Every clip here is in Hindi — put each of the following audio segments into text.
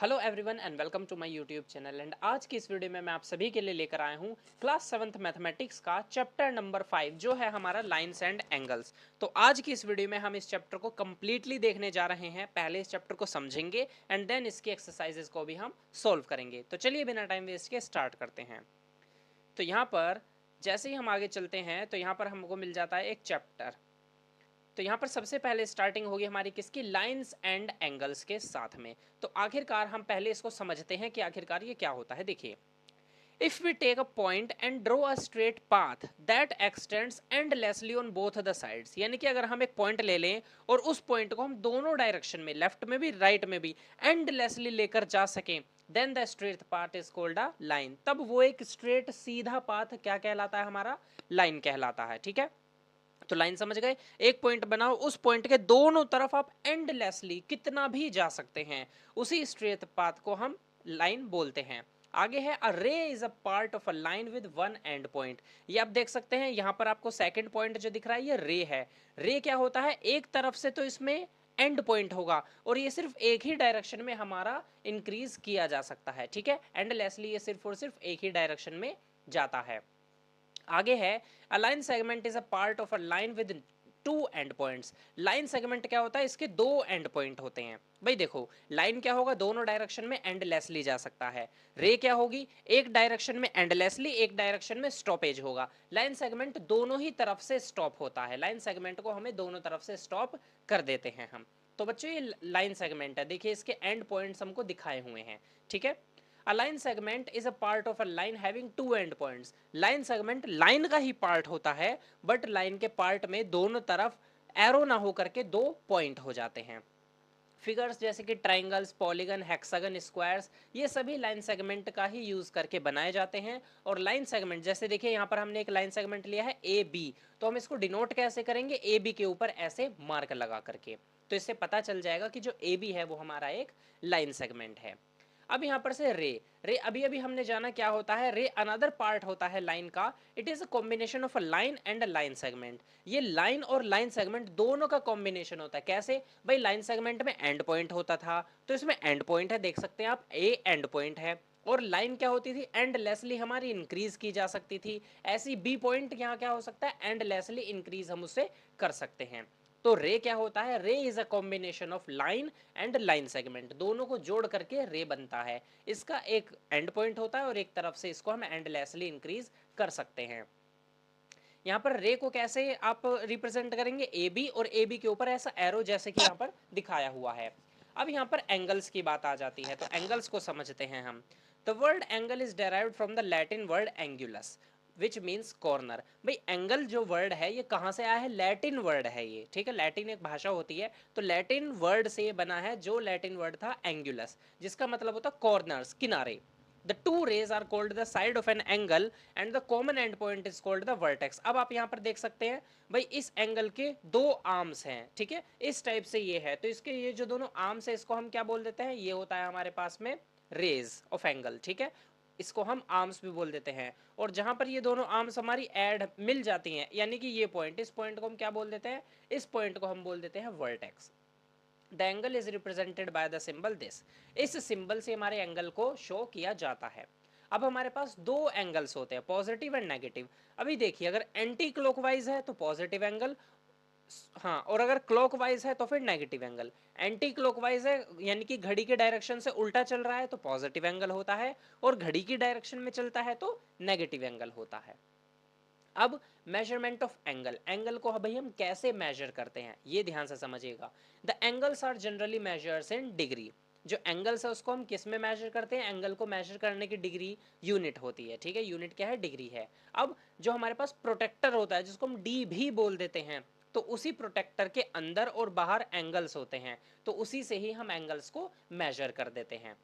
Hello everyone and welcome to my YouTube channel. And आज की इस वीडियो में मैं आप सभी के लिए लेकर आया हूँ क्लास 7th मैथमेटिक्स का चैप्टर नंबर 5 जो है हमारा लाइंस एंड एंगल्स। तो आज की इस वीडियो में हम इस चैप्टर को कंप्लीटली देखने जा रहे हैं। पहले इस चैप्टर को समझेंगे एंड देन इसकी एक्सरसाइजेस को भी हम सोल्व करेंगे। तो चलिए बिना टाइम वेस्ट के स्टार्ट करते हैं। तो यहाँ पर जैसे ही हम आगे चलते हैं तो यहाँ पर हमको मिल जाता है एक चैप्टर। तो यहाँ पर सबसे पहले स्टार्टिंग होगी हमारी किसकी, लाइंस एंड एंगल्स के साथ में। तो आखिरकार हम पहले इसको समझते हैं कि आखिरकार ये क्या होता है। देखिए, if we take a point and draw a straight path that extends endlessly on both the sides, यानी कि अगर हम एक पॉइंट ले लें और उस पॉइंट को हम दोनों डायरेक्शन में, लेफ्ट में भी राइट में भी एंडलेसली लेकर जा सकें, then the straight path is called a line. तब वो एक स्ट्रेट सीधा पाथ क्या कहलाता है, हमारा लाइन कहलाता है। ठीक है, तो लाइन समझ गए। एक पॉइंट बनाओ, उस पॉइंट के दोनों तरफ आप एंडलेसली कितना भी जा सकते हैं, उसी स्ट्रेट पाथ को हम लाइन बोलते हैं। आगे है अ रे is a part of a line with one and point. ये आप देख सकते हैं यहाँ पर आपको सेकंड पॉइंट जो दिख रहा है ये रे है। रे क्या होता है, एक तरफ से तो इसमें एंड पॉइंट होगा और ये सिर्फ एक ही डायरेक्शन में हमारा इंक्रीज किया जा सकता है। ठीक है, एंडलेसली ये सिर्फ और सिर्फ एक ही डायरेक्शन में जाता है। आगे है a line segment is a part of a line with two and points. Line segment क्या होता है, इसके दो एंड पॉइंट होते हैं। भाई देखो, लाइन क्या होगा, दोनों डायरेक्शन में एंडलेसली जा सकता है। रे क्या होगी, एक डायरेक्शन में एंडलेसली, एक डायरेक्शन में स्टॉपेज होगा। लाइन सेगमेंट दोनों ही तरफ से स्टॉप होता है। लाइन सेगमेंट को हमें दोनों तरफ से स्टॉप कर देते हैं हम। तो बच्चों ये लाइन सेगमेंट है, देखिए इसके एंड पॉइंट्स हमको दिखाए हुए हैं। ठीक है, A line segment is a part of a line having two end points. Line segment line का ही पार्ट होता है, बट लाइन के पार्ट में दोनों तरफ एरो ना हो करके दो पॉइंट हो जाते हैं। फिगर्स जैसे कि ट्राइंगल्स, पॉलीगन, हेक्सागन, स्क्वायर्स, ये सभी लाइन सेगमेंट का ही यूज करके बनाए जाते हैं। और लाइन सेगमेंट जैसे देखिए यहाँ पर हमने एक लाइन सेगमेंट लिया है ए बी, तो हम इसको डिनोट कैसे करेंगे, ए बी के ऊपर ऐसे मार्क लगा करके। तो इससे पता चल जाएगा कि जो ए बी है वो हमारा एक लाइन सेगमेंट है। अब यहाँ पर से रे, रे अभी अभी हमने जाना क्या होता है, रे अनदर पार्ट होता है लाइन का। It is a combination of a line and a line segment. ये लाइन और लाइन सेगमेंट दोनों का कॉम्बिनेशन होता है। कैसे भाई, लाइन सेगमेंट में एंड पॉइंट होता था, तो इसमें एंड पॉइंट है, देख सकते हैं आप, ए एंड पॉइंट है। और लाइन क्या होती थी, एंडलेसली हमारी इंक्रीज की जा सकती थी। ऐसी बी पॉइंट यहाँ क्या हो सकता है, एंडलेसली इंक्रीज हम उससे कर सकते हैं। तो रे क्या होता है, रे is a combination of line and line segment, दोनों को जोड़ करके रे बनता है। इसका एक एंड पॉइंट होता है और एक तरफ से इसको हम एंडलेसली इंक्रीज कर सकते हैं। यहाँ पर रे को कैसे आप रिप्रेजेंट करेंगे, ए बी, और ए बी के ऊपर ऐसा एरो जैसे कि यहाँ पर दिखाया हुआ है। अब यहाँ पर एंगल्स की बात आ जाती है, तो एंगल्स को समझते हैं हम। The word angle is derived from the Latin word एंगुलस which means corner. भाई एंगल जो वर्ड है ये कहाँ से आया है, लैटिन वर्ड है ये। ठीक है, लैटिन एक भाषा होती है, तो लैटिन वर्ड से ये बना है, जो लैटिन वर्ड था एंगुलस, जिसका मतलब होता कॉर्नर्स, किनारे। The two rays are called the side of an angle and the common end point is called the vertex। अब आप यहाँ पर देख सकते हैं भाई, इस एंगल के दो आर्म्स हैं। ठीक है, इस टाइप से ये है, तो इसके ये जो दोनों आर्म्स है इसको हम क्या बोल देते हैं, ये होता है हमारे पास में रेज ऑफ एंगल। ठीक है, इसको हम आर्म्स भी बोल देते हैं। और जहां पर ये दोनों आर्म्स हमारी ऐड मिल जाती हैं, यानी कि ये पॉइंट, इस पॉइंट को हम क्या बोल देते हैं, इस पॉइंट को हम बोल देते हैं vertex. The angle is represented by the symbol this. इस सिंबल से हमारे एंगल को शो किया जाता है। अब हमारे पास दो एंगल्स होते हैं, पॉजिटिव एंड नेगेटिव। अभी देखिए, अगर एंटी क्लॉकवाइज है तो पॉजिटिव एंगल, हाँ, और अगर क्लॉकवाइज है तो फिर नेगेटिव एंगल। एंटी क्लॉकवाइज है यानी कि घड़ी के डायरेक्शन से उल्टा चल रहा है तो पॉजिटिव एंगल होता है, और घड़ी की डायरेक्शन में चलता है तो नेगेटिव एंगल होता है। अब मेजरमेंट ऑफ एंगल, एंगल को भाई हम कैसे मेजर करते हैं ये ध्यान से समझिएगा। The angles are generally measures in degree. जो एंगल्स है उसको हम किस में मेजर करते हैं, एंगल को मेजर करने की डिग्री यूनिट होती है। ठीक है, यूनिट क्या है, डिग्री है। अब जो हमारे पास प्रोटेक्टर होता है जिसको हम डी भी बोल देते हैं, तो उसी प्रोटेक्टर के अंदर और बाहर एंगल्स होते हैं, तो उसी से ही हम एंगल्स को मेजर कर देते हैं।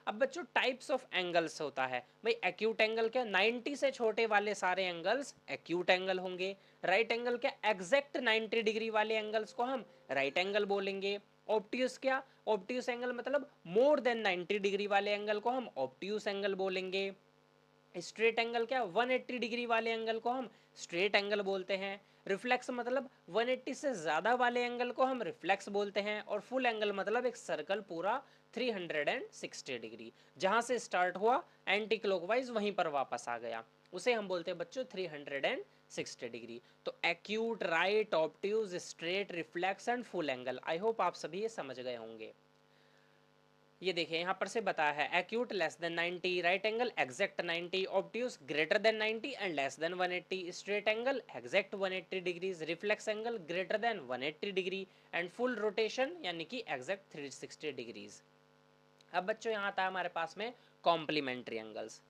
अब बच्चों टाइप्स ऑफ एंगल्स होता है, भाई एक्यूट एंगल क्या, 90 से छोटे वाले सारे एंगल्स एक्यूट एंगल होंगे। राइट एंगल क्या, एग्जैक्ट 90 डिग्री वाले एंगल्स को हम राइट एंगल बोलेंगे। ऑब्ट्यूस क्या, ऑब्ट्यूस एंगल मतलब मोर देन 90 डिग्री वाले एंगल को हम ऑब्ट्यूस एंगल बोलेंगे। स्ट्रेट एंगल क्या, 180 डिग्री वाले एंगल को हम स्ट्रेट एंगल बोलते हैं। रिफ्लेक्स मतलब 180 से ज़्यादा वाले एंगल को हम रिफ्लेक्स बोलते हैं। और फुल एंगल मतलब एक सर्कल पूरा 360 डिग्री। जहां से स्टार्ट हुआ एंटी क्लॉकवाइज वहीं पर वापस आ गया, उसे हम बोलते हैं बच्चों 360 डिग्री। तो acute, right, obtuse, straight, reflex and full angle. I hope आप सभी ये समझ गए होंगे। ये देखिए यहाँ पर से बताया है acute less than 90, right angle exact 90, obtuse greater than 90 and less than 180, straight angle exact 180 degrees, reflex angle greater then 180 degree and full rotation यानी कि एग्जैक्ट 360 डिग्रीज। अब बच्चों यहाँ आता है हमारे पास में कॉम्प्लीमेंट्री एंगल्स।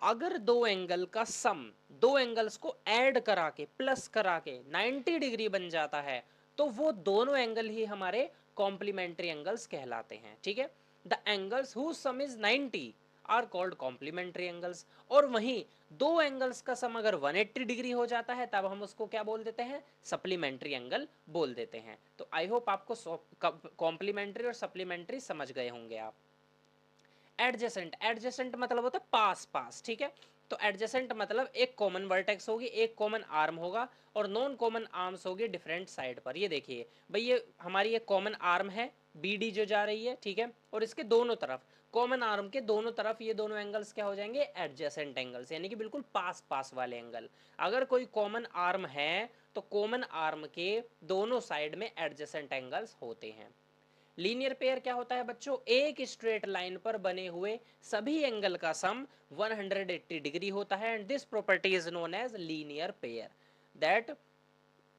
अगर दो एंगल का सम, दो एंगल्स को ऐड करा के प्लस करा के 90 डिग्री बन जाता है तो वो दोनों एंगल ही हमारे कॉम्प्लीमेंट्री एंगल्स कहलाते हैं। ठीक है, the angles whose sum is 90 are called complementary angles. और वहीं दो एंगल्स का सम अगर 180 डिग्री हो जाता है तब हम उसको क्या बोल देते हैं, सप्लीमेंट्री एंगल बोल देते हैं। तो आई होप आपको कॉम्प्लीमेंट्री और सप्लीमेंट्री समझ गए होंगे आप। एडजेसेंट, एडजेसेंट मतलब होता है पास पास। ठीक है, तो एडजेसेंट मतलब एक कॉमन वर्टेक्स होगी, एक कॉमन आर्म होगा और नॉन कॉमन आर्म्स होगी डिफरेंट साइड पर। ये देखिए भाई, ये हमारी एक कॉमन आर्म है BD जो जा रही है, ठीक है, और इसके दोनों तरफ कॉमन आर्म के दोनों तरफ ये दोनों एंगल्स क्या हो जाएंगे, एडजेसेंट एंगल्स, यानी कि बिल्कुल पास पास वाले एंगल। अगर कोई कॉमन आर्म है तो कॉमन आर्म के दोनों साइड में एडजेसेंट एंगल्स होते हैं। लीनियर पेयर क्या होता है बच्चों, एक स्ट्रेट लाइन पर बने हुए सभी एंगल का सम 180 डिग्री होता है and this property is known as linear pair, that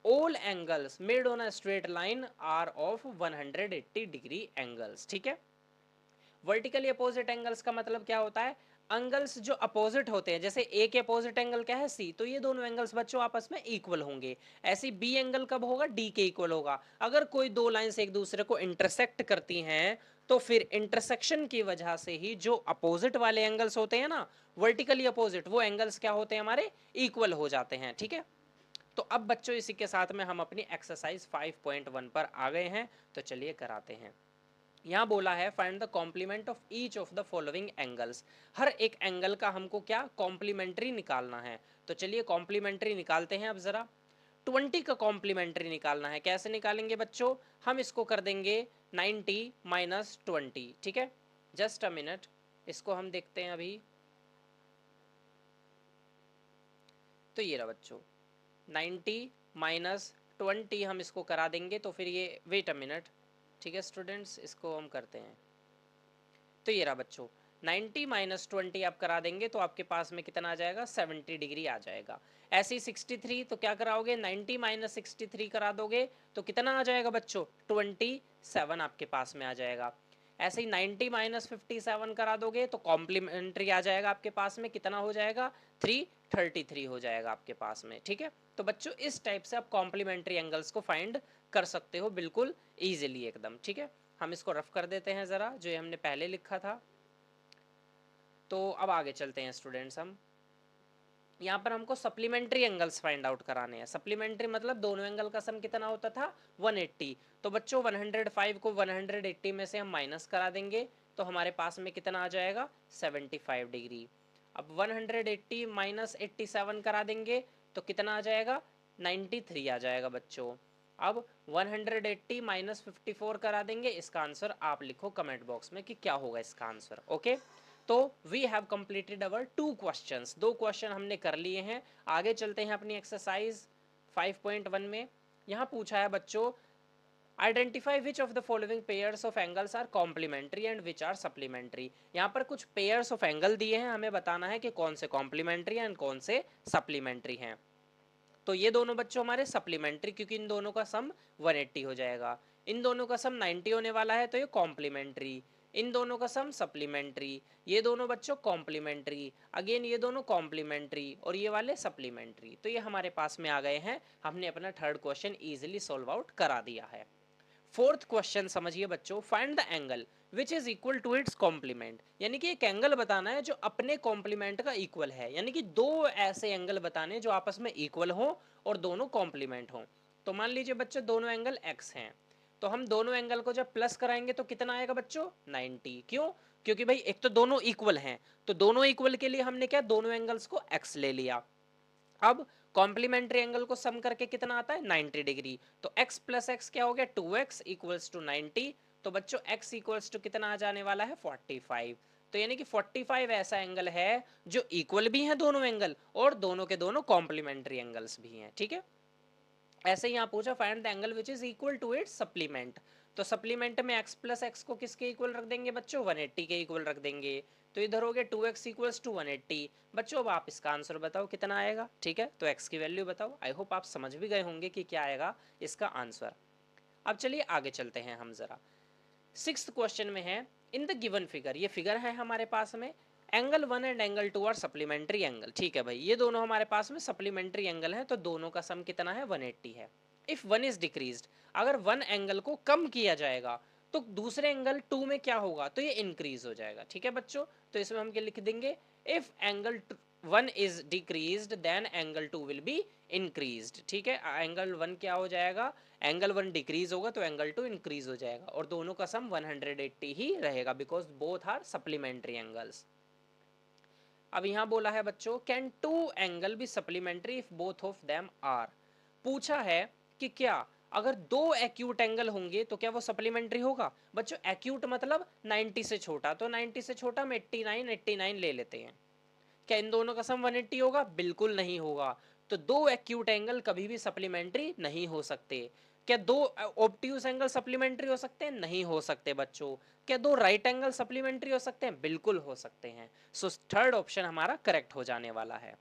all angles made on a straight line are of 180 degree angles. ठीक है, वर्टिकली अपोजिट एंगल्स का मतलब क्या होता है, एंगल्स जो अपोजिट होते हैं, जैसे ए के अपोजिट एंगल क्या है C, तो ये दोनों एंगल्स बच्चों आपस में इक्वल होंगे। ऐसे बी एंगल कब होगा, D के इक्वल होगा। अगर कोई दो लाइंस एक दूसरे को इंटरसेक्ट करती हैं तो फिर इंटरसेक्शन की वजह से ही जो अपोजिट वाले एंगल्स होते हैं ना, वर्टिकली अपोजिट, वो एंगल्स क्या होते हैं, हमारे इक्वल हो जाते हैं। ठीक है, तो अब बच्चों इसी के साथ में हम अपनी एक्सरसाइज 5.1 पर आ गए हैं, तो चलिए कराते हैं। यहाँ बोला है find the complement of each of the following angles. हर एक एंगल का हमको क्या कॉम्प्लीमेंट्री निकालना है, तो चलिए कॉम्प्लीमेंट्री निकालते हैं। अब जरा 20 का कॉम्प्लीमेंट्री निकालना है। कैसे निकालेंगे बच्चों, हम इसको कर देंगे 90 माइनस 20। ठीक है, जस्ट अ मिनट, इसको हम देखते हैं अभी। तो ये रहा बच्चों 90 माइनस 20 हम इसको करा देंगे, तो फिर ये वेट अ मिनट। ठीक है स्टूडेंट्स, इसको हम करते हैं। तो ये रहा बच्चों 90 माइनस 20 आप करा देंगे तो आपके पास में कितना आ जाएगा, 70 डिग्री आ जाएगा। ऐसे ही 63, तो क्या कराओगे, 90 माइनस 63 करा दोगे तो कितना आ जाएगा बच्चों, 27 आपके पास में आ जाएगा। ऐसे ही 90 माइनस 57 करा दोगे तो कॉम्प्लीमेंट्री आ जाएगा आपके पास में, कितना हो जाएगा, 333 हो जाएगा आपके पास में। ठीक है, तो बच्चों इस टाइप से आप कॉम्प्लीमेंट्री एंगल्स को फाइंड कर सकते हो बिल्कुल ईजिली एकदम। ठीक है, हम इसको रफ कर देते हैं ज़रा, जो हमने पहले लिखा था। तो अब आगे चलते हैं स्टूडेंट्स, हम यहाँ पर हमको सप्लीमेंट्री एंगल्स फाइंड आउट कराने हैं। सप्लीमेंट्री मतलब दोनों एंगल का सम कितना होता था, 180। तो बच्चों 105 को 180 में से हम माइनस करा देंगे तो हमारे पास में कितना आ जाएगा, 75 डिग्री। अब 180 माइनस 87 करा देंगे तो कितना आ जाएगा, 93 आ जाएगा बच्चों। अब 180 माइनस 54 करा देंगे, इसका आंसर आप लिखो कमेंट बॉक्स में कि क्या होगा इसका आंसर। ओके, तो we have completed our 2 questions, 2 question हमने कर लिए हैं। आगे चलते हैं अपनी एक्सरसाइज 5.1 में। यहाँ पूछा है बच्चों, identify which of the following pairs of angles are complementary and which are supplementary. यहाँ पर कुछ पेयर्स ऑफ एंगल दिए हैं, हमें बताना है कि कौन से कॉम्प्लीमेंट्री एंड कौन से सप्लीमेंट्री हैं। तो ये दोनों बच्चों हमारे सप्लीमेंट्री, क्योंकि इन दोनों का सम 180 हो जाएगा। इन दोनों का सम 90 होने वाला है तो ये कॉम्प्लीमेंट्री। इन दोनों का सम सप्लीमेंट्री, ये दोनों बच्चों कॉम्प्लीमेंट्री, अगेन ये दोनों कॉम्प्लीमेंट्री और ये वाले सप्लीमेंट्री। तो ये हमारे पास में आ गए हैं, हमने अपना third question easily solve out करा दिया है। फोर्थ क्वेश्चन समझिए बच्चों, find the angle which is equal to its complement. यानी कि एक एंगल बताना है जो अपने कॉम्प्लीमेंट का इक्वल है, यानी कि दो ऐसे एंगल बताने जो आपस में इक्वल हो और दोनों कॉम्प्लीमेंट हो। तो मान लीजिए बच्चों दोनों एंगल x हैं, तो हम दोनों एंगल को जब प्लस कराएंगे तो कितना आएगा बच्चों, 90। क्यों, क्योंकि भाई एक तो दोनों इक्वल हैं, तो दोनों इक्वल के लिए हमने क्या, दोनों एंगल्स को x ले लिया। अब कॉम्प्लीमेंट्री एंगल को सम करके कितना आता है, 90 डिग्री। तो x प्लस एक्स क्या हो गया, 2x इक्वल्स टू 90। तो बच्चों x इक्वल्स टू कितना आ जाने वाला है 45। तो यानी कि 45 ऐसा एंगल है जो इक्वल भी है दोनों एंगल और दोनों के दोनों कॉम्प्लीमेंट्री एंगल्स भी हैं। ठीक है, ऐसे ही यहाँ पूछा find the angle which is equal to its supplement. तो सप्लीमेंट में x प्लस एक्स को किसके इक्वल रख देंगे बच्चों 180 के इक्वल रख देंगे। तो इधर हो गया 2x इक्वल्स टू 180। बच्चों अब आप इसका आंसर बताओ कितना आएगा। ठीक है, तो x की वैल्यू बताओ। आई होप आप समझ भी गए होंगे कि क्या आएगा इसका आंसर। अब चलिए आगे चलते हैं हम जरा। 6th क्वेश्चन में है इन द गिवन फिगर, ये फिगर है हमारे पास में, angle 1 and angle 2 are supplementary angle. ठीक है भाई, ये दोनों हमारे पास में सप्लीमेंट्री एंगल है, तो दोनों का सम कितना है 180 है। इफ 1 इज डिक्रीज्ड, अगर 1 एंगल को कम किया जाएगा तो दूसरे एंगल 2 में क्या होगा, तो ये इंक्रीज हो जाएगा। ठीक है बच्चों, तो इसमें हम क्या लिख देंगे, if angle 1 is decreased then angle 2 will be increased. ठीक है, एंगल 1 क्या हो जाएगा, एंगल 1 डिक्रीज होगा तो एंगल 2 इंक्रीज हो जाएगा और दोनों का सम 180 ही रहेगा because both are supplementary angles. अब यहां बोला है बच्चों can two angle be supplementary if both of them are. पूछा है कि क्या अगर दो एक्यूट एंगल होंगे तो क्या वो सप्लीमेंट्री होगा। बच्चों एक्यूट मतलब 90 से छोटा, तो 90 से छोटा हम 89 ले लेते हैं। क्या इन दोनों का सम 180 होगा, बिल्कुल नहीं होगा। तो दो एक्यूट एंगल कभी भी सप्लीमेंट्री नहीं हो सकते। क्या दो ऑब्ट्यूज एंगल सप्लीमेंट्री हो सकते हैं, नहीं हो सकते बच्चों। क्या दो राइट एंगल सप्लीमेंट्री हो सकते हैं, बिल्कुल हो सकते हैं। सो थर्ड ऑप्शन हमारा करेक्ट हो जाने वाला है।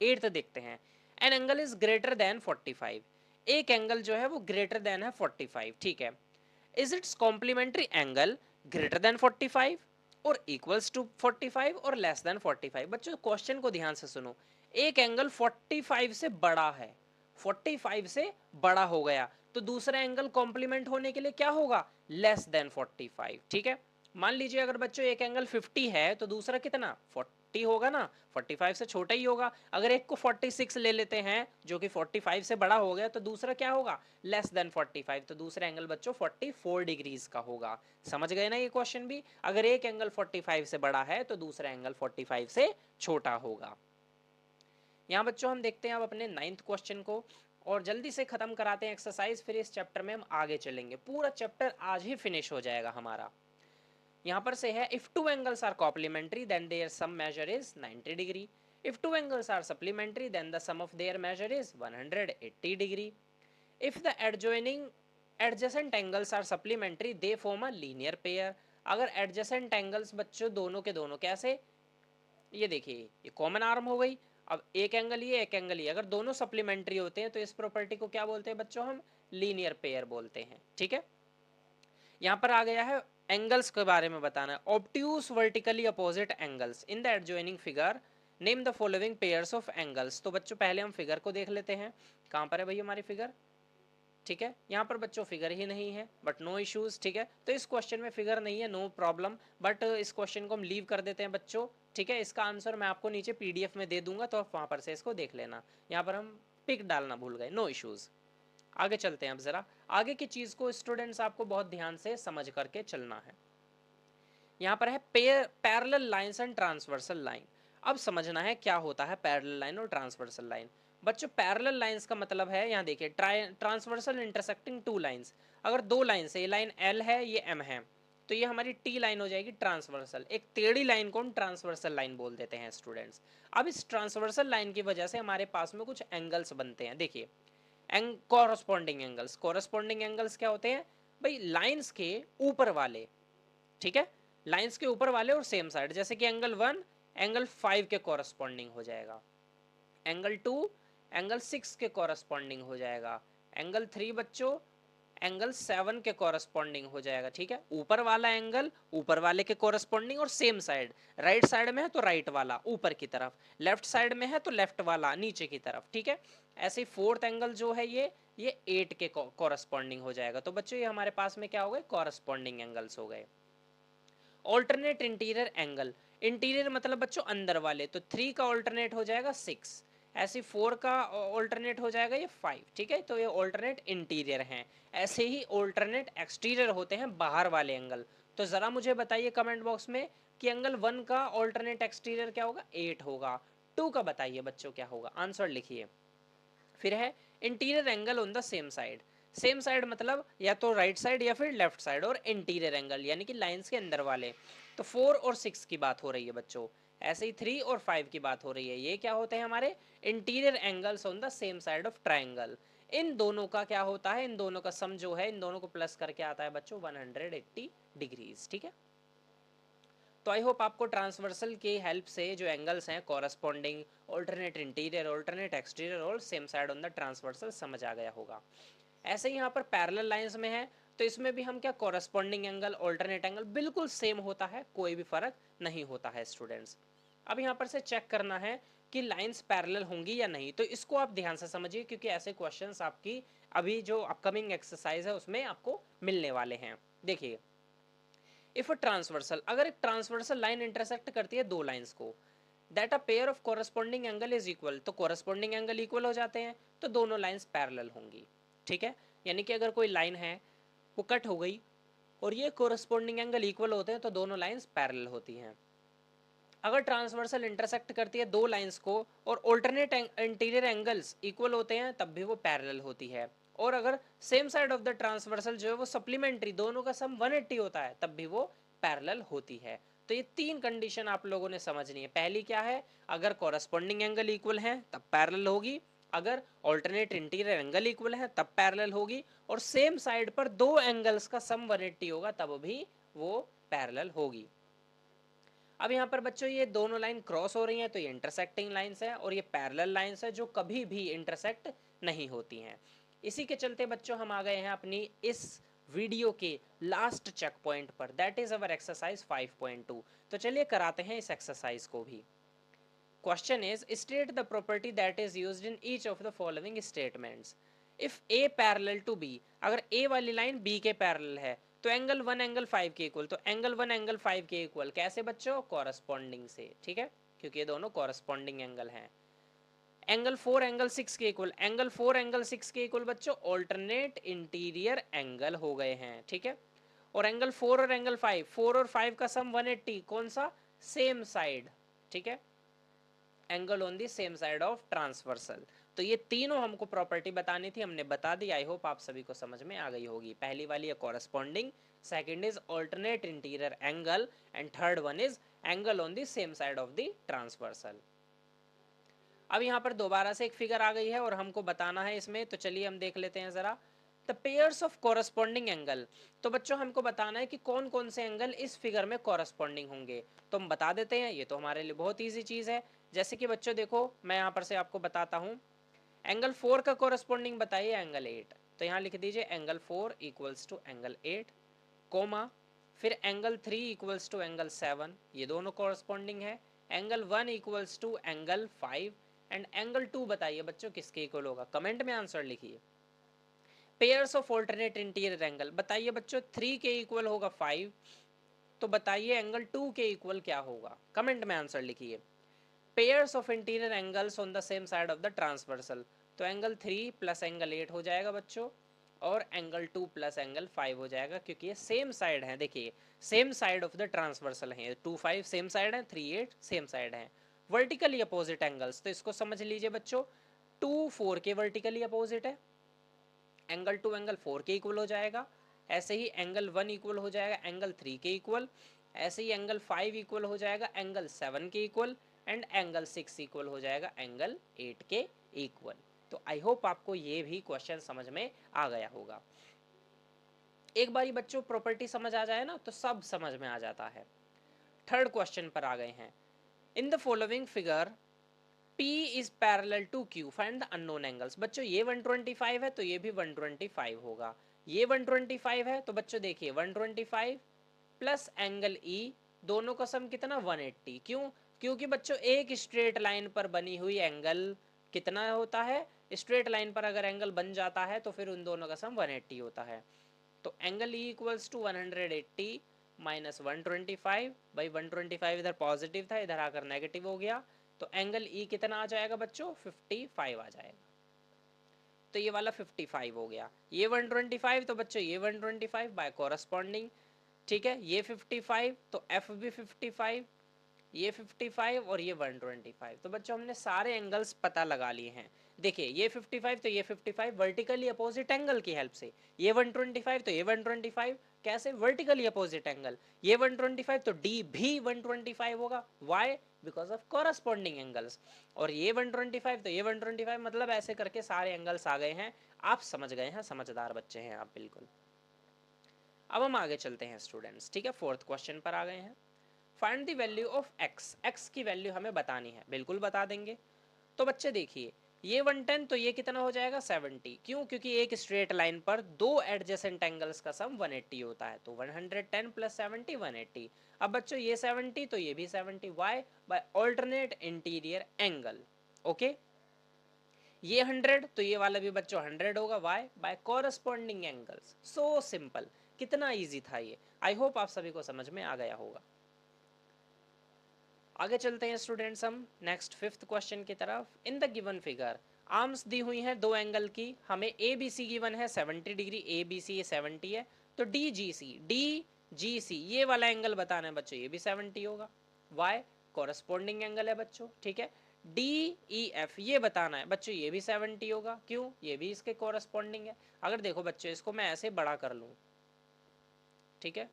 8th देखते हैं, an angle is greater than 45, एक एंगल जो है वो ग्रेटर देन है 45। ठीक है, is its complementary angle greater than 45 और इक्वल्स टू 45 और लेस देन 45। बच्चों क्वेश्चन को ध्यान से सुनो, एक एंगल 45 से बड़ा है, 45 से बड़ा हो गया तो दूसरा एंगल कॉम्प्लीमेंट होने के लिए क्या होगा, लेस देन 45। ठीक है, मान लीजिए अगर बच्चों एक एंगल 50 है तो दूसरा कितना 40 होगा ना, 45 से छोटा ही होगा। अगर एक को 46 ले लेते हैं जो कि 45 से बड़ा हो गया तो दूसरा क्या होगा, लेस देन 45, तो दूसरा एंगल बच्चों 44 डिग्रीज का होगा। समझ गए ना ये क्वेश्चन भी, अगर एक एंगल 45 से बड़ा है तो दूसरा एंगल 45 से छोटा होगा। यहाँ बच्चों हम देखते हैं अब अपने 9th क्वेश्चन को और जल्दी से खत्म कराते हैं एक्सरसाइज, फिर इस चैप्टर में हम आगे चलेंगे। पूरा चैप्टर आज ही फिनिश हो जाएगा हमारा। यहाँ पर से है if two angles are complementary then their sum measure is 90 degree, if two angles are supplementary then the sum of their measure is 180 degree, if the adjoining adjacent angles are supplementary they form a linear pair. अगर एडजेसेंट एंगल्स बच्चों दोनों के दोनों कैसे, ये देखिए ये कॉमन आर्म हो गई, अब एक एंगल ये एक एंगल ये, अगर दोनों सप्लीमेंट्री होते हैं तो इस प्रॉपर्टी को क्या बोलते हैं बच्चों, हम लीनियर पेयर बोलते हैं। ठीक है, यहाँ पर आ गया है एंगल्स के बारे में बताना है, obtuse vertically opposite angles in the adjoining figure name the following pairs of angles. तो बच्चों पहले हम फिगर को देख लेते हैं, कहाँ पर है भाई हमारी फिगर। ठीक है, यहाँ पर बच्चों फिगर ही नहीं है बट नो इश्यूज। ठीक है, तो इस क्वेश्चन में फिगर नहीं है, नो प्रॉब्लम, बट इस क्वेश्चन को हम लीव कर देते हैं बच्चों। ठीक है, इसका आंसर मैं आपको नीचे पीडीएफ में दे दूंगा तो आप वहाँ पर से इसको देख लेना। यहाँ पर हम पिक डालना भूल गए, नो इश्यूज। आगे चलते हैं, अब जरा आगे की चीज को स्टूडेंट्स आपको बहुत ध्यान से समझ करके चलना है। यहाँ पर है parallel lines and transversal line. अब समझना है क्या होता है पैरेलल लाइन और ट्रांसवर्सल लाइन। बच्चों पैरेलल लाइंस का मतलब है, यहाँ देखिए ट्रांसवर्सल इंटरसेक्टिंग टू लाइंस। अगर दो लाइन से, ये लाइन एल है ये एम है, तो ये हमारी टी लाइन हो जाएगी ट्रांसवर्सल। एक टेढ़ी लाइन को हम ट्रांसवर्सल लाइन बोल देते हैं स्टूडेंट्स। अब इस ट्रांसवर्सल लाइन की वजह से हमारे पास में कुछ एंगल्स बनते हैं। देखिए कॉरस्पॉन्डिंग एंगल्स, कॉरस्पॉन्डिंग एंगल्स क्या होते हैं भाई, लाइंस के ऊपर वाले। ठीक है, लाइंस के ऊपर वाले और सेम साइड, जैसे कि एंगल 1 एंगल 5 के कॉरस्पॉन्डिंग हो जाएगा, एंगल 2 एंगल 6 के कॉरस्पॉन्डिंग हो जाएगा, एंगल 3 बच्चों एंगल 7 के कॉरस्पॉन्डिंग हो जाएगा। ठीक है, ऊपर वाला एंगल ऊपर वाले के कॉरस्पॉन्डिंग और सेम साइड, राइट साइड में है तो राइट वाला ऊपर की तरफ, लेफ्ट साइड में है तो लेफ्ट वाला नीचे की तरफ। ठीक है, ऐसे ही फोर्थ एंगल जो है ये 8 के कॉरस्पॉन्डिंग हो जाएगा। तो बच्चों ये हमारे पास में क्या हो गए, कॉरस्पॉन्डिंग एंगल्स हो गए। ऑल्टरनेट इंटीरियर एंगल, इंटीरियर मतलब बच्चों अंदर वाले, तो 3 का ऑल्टरनेट हो जाएगा 6, ऐसे 4 का ऑल्टरनेट हो जाएगा ये 5। ठीक है, तो ये ऑल्टरनेट इंटीरियर हैं। ऐसे ही ऑल्टरनेट एक्सटीरियर होते हैं बाहर वाले एंगल। तो ज़रा मुझे बताइए कमेंट बॉक्स में कि एंगल 1 का ऑल्टरनेट एक्सटीरियर क्या होगा, 8 होगा। 2 का बताइए बच्चों क्या होगा, आंसर लिखिए। फिर है interior angle on the same side, same side मतलब या तो राइट साइड या फिर लेफ्ट साइड, और इंटीरियर एंगल यानी कि लाइंस के अंदर वाले। तो 4 और 6 की बात हो रही है बच्चों, ऐसे ही 3 और 5 की बात हो रही है। ये क्या होते हैं हमारे interior angles on the same side of triangle. इन दोनों का क्या होता है, इन दोनों का सम जो है, इन दोनों को प्लस करके आता है बच्चों 180 डिग्रीज। ठीक है, तो आई होप आपको ट्रांसवर्सल की हेल्प से जो एंगल्स हैं corresponding, alternate interior, alternate exterior और same side on the transversal समझ आ गया होगा। ऐसे ही यहाँ पर पैरेलल लाइंस में है, तो इसमें भी हम क्या कॉरस्पॉन्डिंग एंगल, ऑल्टरनेट एंगल बिल्कुल सेम होता है, कोई भी फर्क नहीं होता है स्टूडेंट्स। अब यहाँ पर से चेक करना है कि लाइंस पैरेलल होंगी या नहीं, तो इसको आप ध्यान से समझिए क्योंकि ऐसे क्वेश्चंस आपकी अभी जो अपकमिंग एक्सरसाइज है उसमें आपको मिलने वाले हैं। देखिए, इफ अ ट्रांसवर्सल, अगर एक ट्रांसवर्सल लाइन इंटरसेक्ट करती है दो लाइंस को, that a pair of corresponding angle is equal, तो कॉरस्पॉन्डिंग एंगल इक्वल हो जाते हैं, तो दोनों लाइंस पैरेलल होंगी। ठीक है, यानी कि अगर कोई लाइन है वो कट हो गई और ये कॉरस्पॉन्डिंग एंगल इक्वल होते हैं तो दोनों लाइंस पैरेलल होती हैं। अगर ट्रांसवर्सल इंटरसेक्ट करती है दो लाइंस को और ऑल्टरनेट इंटीरियर एंगल्स इक्वल होते हैं तब भी वो पैरेलल होती है। और अगर same side of the transversal जो है वो सप्लीमेंट्री, दोनों का सम 180 होता है, तब भी वो पैरेलल होती है। तो ये तीन कंडीशन आप लोगों ने समझनी है। पहली क्या है, अगर कॉरस्पॉन्डिंग एंगल इक्वल है तब पैरेलल होगी, अगर ऑल्टरनेट इंटीरियर एंगल इक्वल है तब पैरेलल होगी, और सेम साइड पर दो एंगल्स का सम 180 होगा तब भी वो पैरेलल होगी। अब यहाँ पर बच्चों ये दोनों लाइन क्रॉस हो रही हैं तो ये इंटरसेक्टिंग लाइंस है, और ये पैरेलल लाइंस है जो कभी भी इंटरसेक्ट नहीं होती हैं। इसी के चलते बच्चों हम आ गए हैं अपनी इस वीडियो के लास्ट चेक पॉइंट पर, दैट इज अवर एक्सरसाइज 5.2। तो चलिए कराते हैं इस एक्सरसाइज को भी। Question is state the property that is used in each of the following statements. If A parallel to B, अगर ए वाली लाइन बी के पैरेलल है तो एंगल 1 एंगल 5 के इक्वल, तो एंगल 1 एंगल 5 के इक्वल कैसे बच्चों, कॉरस्पॉन्डिंग से। ठीक है, क्योंकि ये दोनों कॉरस्पॉन्डिंग एंगल हैं। एंगल 4 एंगल 6 के इक्वल, एंगल 4 एंगल 6 के इक्वल बच्चों ऑल्टरनेट इंटीरियर एंगल हो गए हैं। ठीक है, और एंगल 4 और एंगल 5, 4 और 5 का सम 180, कौन सा, सेम साइड। ठीक है, angle on the same side of transversal. तो ये तीनों हमको प्रॉपर्टी बतानी थी, हमने बता दी। आई होप आप सभी को समझ में आ गई होगी। पहली वाली है corresponding, second is alternate interior angle, and third one is angle on the same side of the transversal. अब यहाँ पर दोबारा से एक फिगर आ गई है और हमको बताना है इसमें, तो चलिए हम देख लेते हैं जरा। The pairs of corresponding angle, तो बच्चों हमको बताना है कि कौन कौन से एंगल इस फिगर में कॉरस्पॉन्डिंग होंगे। तो हम बता देते हैं, ये तो हमारे लिए बहुत ईजी चीज़ है। जैसे कि बच्चों देखो, मैं यहाँ पर से आपको बताता हूँ। एंगल 4 का कॉरस्पॉन्डिंग बताइए एंगल 8, तो यहाँ लिख दीजिए angle 4 equals to angle 8, comma, फिर एंगल 3 इक्वल्स टू एंगल 7, ये दोनों कॉरस्पॉन्डिंग है। Angle 1 equals to angle 5, and angle 2 बताइए बच्चों किसके इक्वल होगा, कमेंट में आंसर लिखिए। Pairs of alternate interior angle बताइए बच्चों, 3 के इक्वल होगा 5, तो बताइए एंगल 2 के इक्वल क्या होगा, कमेंट में आंसर लिखिए। Pairs of interior angles on the same side of the transversal, तो एंगल 3 प्लस एंगल 8 हो जाएगा बच्चों, और एंगल 2 प्लस एंगल 5 हो जाएगा, क्योंकि ये सेम साइड है। देखिए, same side of the transversal है, 2 5 सेम साइड है, 3 8 सेम साइड है। वर्टिकली अपोजिट एंगल्स, तो इसको समझ लीजिए बच्चों, 2 4 के वर्टिकली अपोजिट है, एंगल 2 एंगल 4 के इक्वल हो जाएगा। ऐसे ही एंगल 1 इक्वल हो जाएगा एंगल 3 के इक्वल, ऐसे ही एंगल 5 इक्वल हो जाएगा एंगल 7 के इक्वल, एंड एंगल 6 इक्वल हो जाएगा एंगल 8 के इक्वल। तो आई होप आपको ये भी क्वेश्चन समझ में आ गया होगा। एक बारी बच्चों प्रॉपर्टी समझ आ जाए ना तो सब समझ में आ जाता है। थर्ड क्वेश्चन पर आ गए हैं। In the following figure P is parallel to Q, find the unknown angles। बच्चों ये 125 है तो ये भी 125 होगा, ये 125 है तो बच्चों देखिए 125 प्लस एंगल E, दोनों का सम कितना 180। क्यों, क्योंकि बच्चों एक स्ट्रेट लाइन पर बनी हुई एंगल कितना होता है, स्ट्रेट लाइन पर अगर एंगल बन जाता है तो फिर उन दोनों का सम 180 होता है। तो angle E equals to 180 minus 125, भाई 125 इधर पॉजिटिव था, इधर आकर नेगेटिव हो गया, तो एंगल E कितना आ जाएगा बच्चों 55 आ जाएगा। तो ये वाला 55 हो गया, ये 125 तो बच्चों ये 125 बाय कॉरस्पॉन्डिंग। ठीक है, ये 55 तो F भी 55, ये 55 और ये 125। तो बच्चों हमने सारे एंगल्स पता लगा लिए हैं। देखिए ये 55 तो ये 55 वर्टिकली अपोजिट एंगल की हेल्प से, ये 125 तो ये 125 कैसे, वर्टिकली अपोजिट एंगल, ये 125 तो डी भी 125 होगा, why, because of corresponding angles, और ये 125 तो ये 125, मतलब ऐसे करके सारे एंगल्स आ गए हैं। आप समझ गए हैं, समझदार बच्चे हैं आप बिल्कुल। अब हम आगे चलते हैं स्टूडेंट्स, ठीक है, फोर्थ क्वेश्चन पर आ गए हैं। Find the value of x, x की वैल्यू हमें बतानी है, बिल्कुल बता देंगे। तो बच्चे देखिए ये 110 तो ये कितना हो जाएगा 70, क्यों, क्योंकि एक स्ट्रेट लाइन पर दो एडजेसेंट एंगल्स का सम 180 होता है, तो 110 प्लस 70 180। अब बच्चों ये 70 तो ये भी 70, why, by alternate interior angle, okay. ये 100 तो ये वाला भी बच्चों 100 होगा, why, by corresponding angles. So simple, कितना इजी था ये, आई होप आप सभी को समझ में आ गया होगा। आगे चलते हैं स्टूडेंट्स हम नेक्स्ट फिफ्थ क्वेश्चन की तरफ। In the given figure arms दी हुई हैं दो एंगल की, हमें ए बी सी गिवन है 70 डिग्री, ए बी सी ये 70 है, तो डी जी सी ये वाला एंगल बताना है बच्चों, ये भी 70 होगा, वाई कॉरस्पॉन्डिंग एंगल है बच्चों, ठीक है। डी ई एफ ये बताना है बच्चों, ये भी 70 होगा, क्यों, ये भी इसके कॉरस्पॉन्डिंग है। अगर देखो बच्चों इसको मैं ऐसे बड़ा कर लूँ, ठीक है,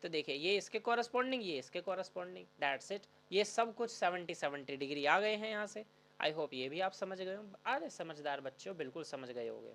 तो देखिए ये इसके कॉरस्पॉन्डिंग, ये इसके कॉरस्पॉन्डिंग, दैट्स इट। ये सब कुछ 70 डिग्री आ गए हैं यहाँ से। आई होप ये भी आप समझ गए हो, अरे समझदार बच्चों बिल्कुल समझ गए होंगे।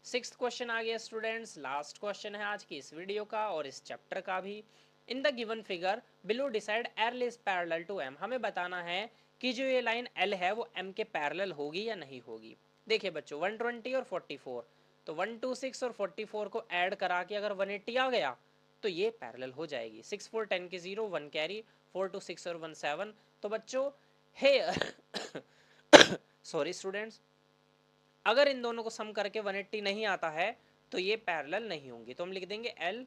सिक्स्थ क्वेश्चन आ गया स्टूडेंट्स, लास्ट क्वेश्चन है आज की इस वीडियो का और इस चैप्टर का भी। In the given figure below decide L is parallel to M, हमें बताना है कि जो ये लाइन एल है वो एम के पैरेलल होगी या नहीं होगी। देखिए बच्चों 120 और 44, तो 126 और 44 को ऐड करा के अगर 180 आ गया तो ये पैरेलल हो जाएगी। 6 4 10 की 0 1 कैरी, 4 2 6 और 1 7। तो बच्चों हे सॉरी स्टूडेंट्स, अगर इन दोनों को सम करके 180 नहीं आता है तो ये पैरेलल नहीं होंगी, तो हम लिख देंगे L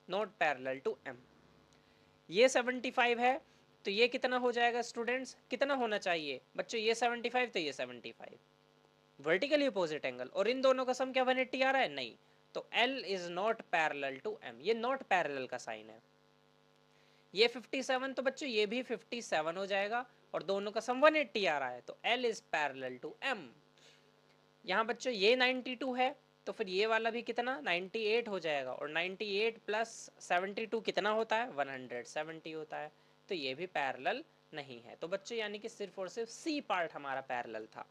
not parallel to M। ये 75 है तो ये कितना हो जाएगा स्टूडेंट्स, कितना होना चाहिए बच्चों, ये 75 तो ये 75, वर्टिकली अपोजिट एंगल, और इन दोनों का सम क्या 180 आ रहा है, नहीं, तो L is not parallel to M, ये नॉट पैरेलल का साइन है। ये 57 तो बच्चों ये भी 57 हो जाएगा, और दोनों का सम 180 आ रहा है, तो L is parallel to M। यहाँ बच्चों ये 92 है तो फिर ये वाला भी कितना 98 हो जाएगा, और 98 प्लस 72 कितना होता है 170 होता है, तो ये भी पैरेलल नहीं है। तो बच्चों यानी कि सिर्फ और सिर्फ सी पार्ट हमारा पैरेलल था।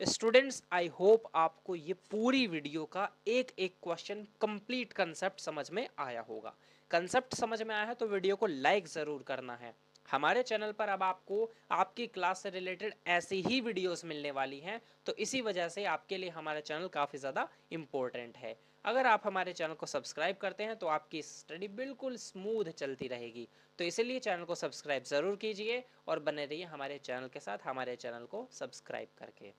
स्टूडेंट्स आई होप आपको ये पूरी वीडियो का एक एक क्वेश्चन कंप्लीट कंसेप्ट समझ में आया होगा। कंसेप्ट समझ में आया है तो वीडियो को लाइक ज़रूर करना है। हमारे चैनल पर अब आपको आपकी क्लास से रिलेटेड ऐसी ही वीडियोस मिलने वाली हैं, तो इसी वजह से आपके लिए हमारा चैनल काफ़ी ज़्यादा इम्पोर्टेंट है। अगर आप हमारे चैनल को सब्सक्राइब करते हैं तो आपकी स्टडी बिल्कुल स्मूथ चलती रहेगी, तो इसीलिए चैनल को सब्सक्राइब ज़रूर कीजिए और बने रहिए हमारे चैनल के साथ, हमारे चैनल को सब्सक्राइब करके।